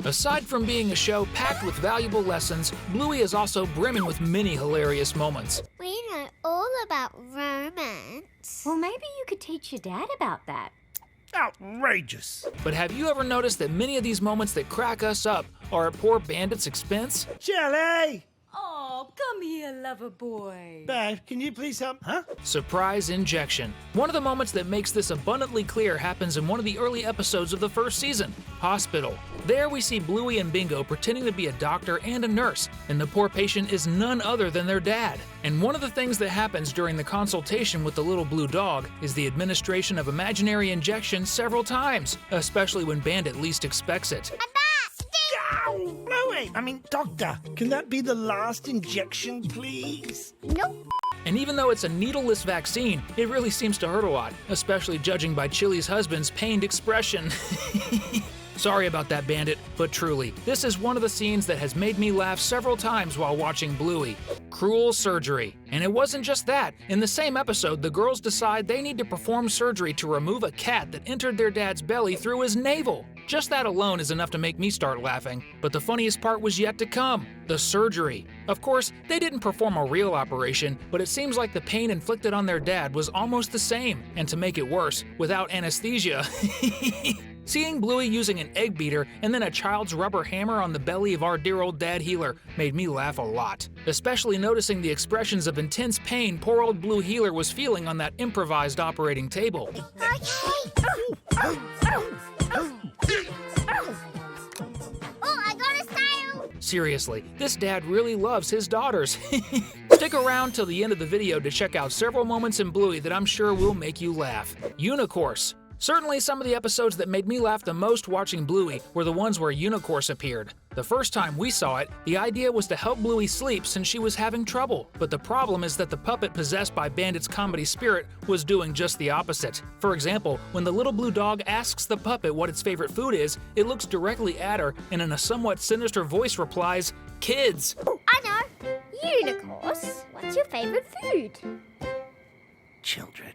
Aside from being a show packed with valuable lessons, Bluey is also brimming with many hilarious moments. We know all about romance. Well, maybe you could teach your dad about that. Outrageous. But have you ever noticed that many of these moments that crack us up are at poor Bandit's expense? Jelly! Oh, come here, lover boy. Babe, can you please help? Huh? Surprise injection. One of the moments that makes this abundantly clear happens in one of the early episodes of the first season, Hospital. There we see Bluey and Bingo pretending to be a doctor and a nurse, and the poor patient is none other than their dad. And one of the things that happens during the consultation with the little blue dog is the administration of imaginary injections several times, especially when Bandit least expects it. Ow! Bluey! Doctor, can that be the last injection, please? Nope. And even though it's a needleless vaccine, it really seems to hurt a lot, especially judging by Chili's husband's pained expression. Sorry about that, Bandit, but truly, this is one of the scenes that has made me laugh several times while watching Bluey. Cruel surgery. And it wasn't just that. In the same episode, the girls decide they need to perform surgery to remove a cat that entered their dad's belly through his navel. Just that alone is enough to make me start laughing. But the funniest part was yet to come, the surgery. Of course, they didn't perform a real operation, but it seems like the pain inflicted on their dad was almost the same. And to make it worse, without anesthesia. Seeing Bluey using an egg beater and then a child's rubber hammer on the belly of our dear old dad healer made me laugh a lot. Especially noticing the expressions of intense pain poor old Blue Healer was feeling on that improvised operating table. Seriously, this dad really loves his daughters. Stick around till the end of the video to check out several moments in Bluey that I'm sure will make you laugh. Unicourse. Certainly some of the episodes that made me laugh the most watching Bluey were the ones where Unicourse appeared. The first time we saw it, the idea was to help Bluey sleep since she was having trouble. But the problem is that the puppet possessed by Bandit's comedy spirit was doing just the opposite. For example, when the little blue dog asks the puppet what its favorite food is, it looks directly at her and in a somewhat sinister voice replies, "Kids." I know. Unicourse, what's your favorite food? Children.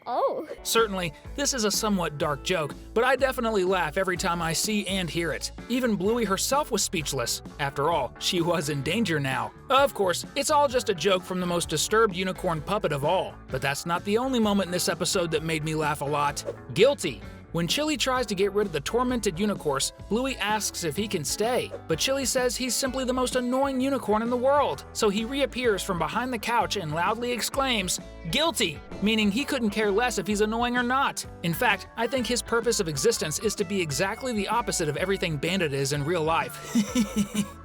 Oh. Certainly, this is a somewhat dark joke, but I definitely laugh every time I see and hear it. Even Bluey herself was speechless. After all, she was in danger now. Of course, it's all just a joke from the most disturbed unicorn puppet of all. But that's not the only moment in this episode that made me laugh a lot. Guilty. When Chili tries to get rid of the tormented Unicourse, Bluey asks if he can stay, but Chili says he's simply the most annoying unicorn in the world. So he reappears from behind the couch and loudly exclaims, "Guilty!" meaning he couldn't care less if he's annoying or not. In fact, I think his purpose of existence is to be exactly the opposite of everything Bandit is in real life.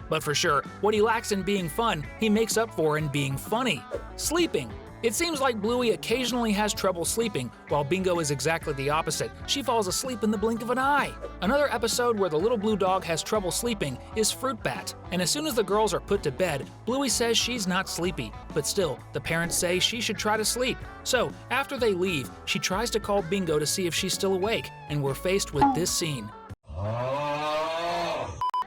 But for sure, what he lacks in being fun, he makes up for in being funny. Sleeping. It seems like Bluey occasionally has trouble sleeping, while Bingo is exactly the opposite. She falls asleep in the blink of an eye. Another episode where the little blue dog has trouble sleeping is Fruit Bat, and as soon as the girls are put to bed, Bluey says she's not sleepy, but still, the parents say she should try to sleep. So, after they leave, she tries to call Bingo to see if she's still awake, and we're faced with this scene.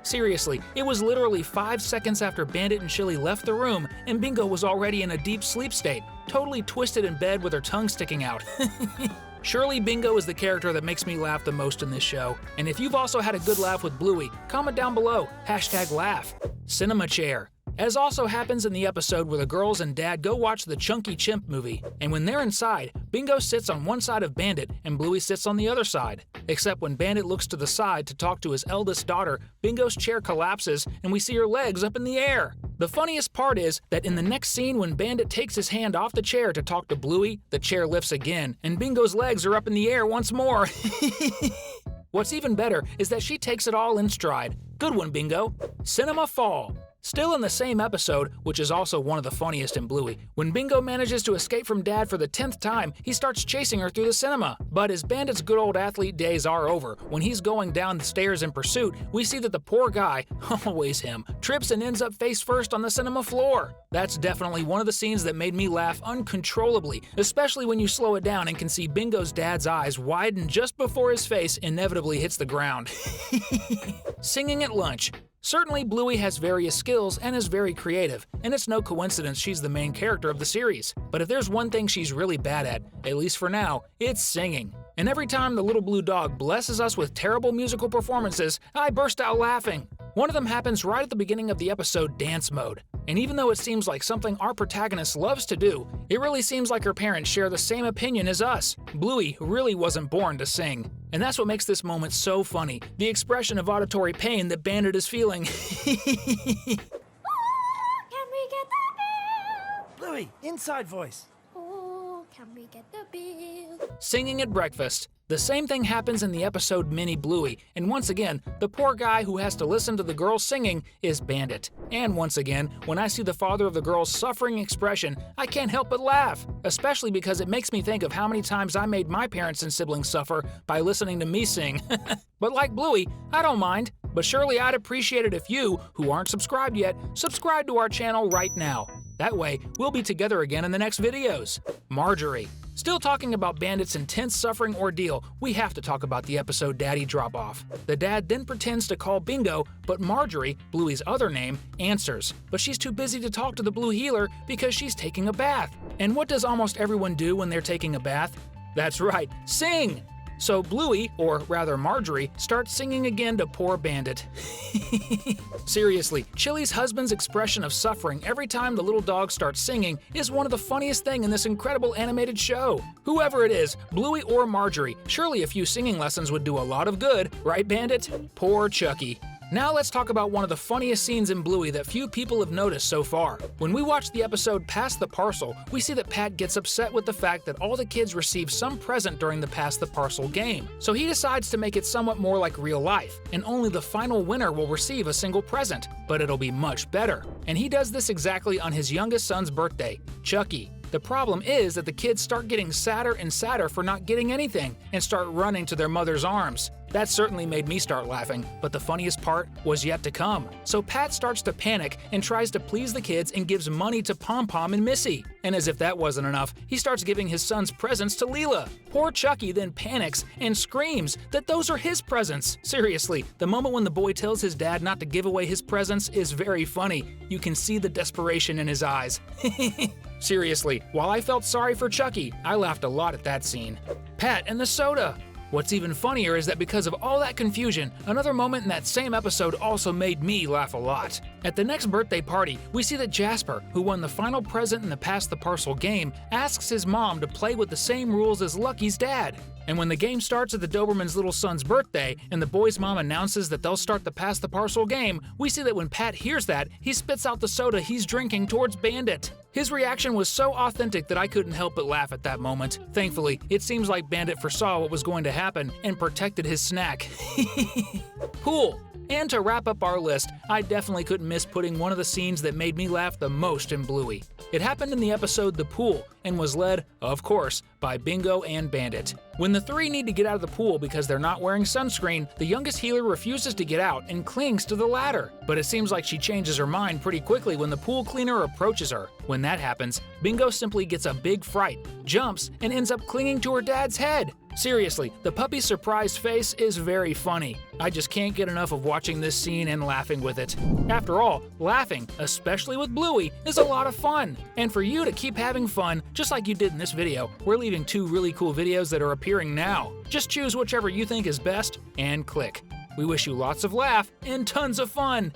Seriously, it was literally 5 seconds after Bandit and Chili left the room, and Bingo was already in a deep sleep state, totally twisted in bed with her tongue sticking out. Surely Bingo is the character that makes me laugh the most in this show. And if you've also had a good laugh with Bluey, comment down below, #laugh. Cinema chair. As also happens in the episode where the girls and dad go watch the Chunky Chimp movie, and when they're inside, Bingo sits on one side of Bandit and Bluey sits on the other side. Except when Bandit looks to the side to talk to his eldest daughter, Bingo's chair collapses and we see her legs up in the air. The funniest part is that in the next scene when Bandit takes his hand off the chair to talk to Bluey, the chair lifts again and Bingo's legs are up in the air once more. What's even better is that she takes it all in stride. Good one, Bingo. Cinema fall. Still in the same episode, which is also one of the funniest in Bluey, when Bingo manages to escape from Dad for the 10th time, he starts chasing her through the cinema. But as Bandit's good old athlete days are over, when he's going down the stairs in pursuit, we see that the poor guy, always him, trips and ends up face first on the cinema floor. That's definitely one of the scenes that made me laugh uncontrollably, especially when you slow it down and can see Bingo's dad's eyes widen just before his face inevitably hits the ground. Singing at lunch. Certainly, Bluey has various skills and is very creative, and it's no coincidence she's the main character of the series. But if there's one thing she's really bad at least for now, it's singing. And every time the little blue dog blesses us with terrible musical performances, I burst out laughing. One of them happens right at the beginning of the episode Dance Mode. And even though it seems like something our protagonist loves to do, it really seems like her parents share the same opinion as us. Bluey really wasn't born to sing. And that's what makes this moment so funny, the expression of auditory pain that Bandit is feeling. Can we get the bill? Bluey, inside voice. Oh, can we get the bill? Singing at breakfast. The same thing happens in the episode Mini Bluey, and once again, the poor guy who has to listen to the girls singing is Bandit. And once again, when I see the father of the girl's suffering expression, I can't help but laugh, especially because it makes me think of how many times I made my parents and siblings suffer by listening to me sing. But like Bluey, I don't mind, but surely I'd appreciate it if you, who aren't subscribed yet, subscribe to our channel right now. That way, we'll be together again in the next videos. Marjorie. Still talking about Bandit's intense suffering ordeal, we have to talk about the episode Daddy Drop-Off. The dad then pretends to call Bingo, but Marjorie, Bluey's other name, answers. But she's too busy to talk to the Blue Healer because she's taking a bath. And what does almost everyone do when they're taking a bath? That's right, sing! So Bluey, or rather Marjorie, starts singing again to poor Bandit. Seriously, Chili's husband's expression of suffering every time the little dog starts singing is one of the funniest things in this incredible animated show. Whoever it is, Bluey or Marjorie, surely a few singing lessons would do a lot of good, right Bandit? Poor Chucky. Now let's talk about one of the funniest scenes in Bluey that few people have noticed so far. When we watch the episode Pass the Parcel, we see that Pat gets upset with the fact that all the kids receive some present during the Pass the Parcel game. So he decides to make it somewhat more like real life, and only the final winner will receive a single present, but it'll be much better. And he does this exactly on his youngest son's birthday, Chucky. The problem is that the kids start getting sadder and sadder for not getting anything and start running to their mother's arms. That certainly made me start laughing, but the funniest part was yet to come. So Pat starts to panic and tries to please the kids and gives money to Pom Pom and Missy. And as if that wasn't enough, he starts giving his son's presents to Leela. Poor Chucky then panics and screams that those are his presents. Seriously, the moment when the boy tells his dad not to give away his presents is very funny. You can see the desperation in his eyes. Seriously, while I felt sorry for Chucky, I laughed a lot at that scene. Pat and the soda. What's even funnier is that because of all that confusion, another moment in that same episode also made me laugh a lot. At the next birthday party, we see that Jasper, who won the final present in the Pass the Parcel game, asks his mom to play with the same rules as Lucky's dad. And when the game starts at the Doberman's little son's birthday, and the boy's mom announces that they'll start the Pass the Parcel game, we see that when Pat hears that, he spits out the soda he's drinking towards Bandit. His reaction was so authentic that I couldn't help but laugh at that moment. Thankfully, it seems like Bandit foresaw what was going to happen and protected his snack. Pool. And to wrap up our list, I definitely couldn't miss putting one of the scenes that made me laugh the most in Bluey. It happened in the episode The Pool and was led, of course, by Bingo and Bandit. When the three need to get out of the pool because they're not wearing sunscreen, the youngest healer refuses to get out and clings to the ladder. But it seems like she changes her mind pretty quickly when the pool cleaner approaches her. When that happens, Bingo simply gets a big fright, jumps, and ends up clinging to her dad's head. Seriously, the puppy's surprised face is very funny. I just can't get enough of watching this scene and laughing with it. After all, laughing, especially with Bluey, is a lot of fun. And for you to keep having fun, just like you did in this video, we're leaving 2 really cool videos that are appearing now. Just choose whichever you think is best and click. We wish you lots of laugh and tons of fun.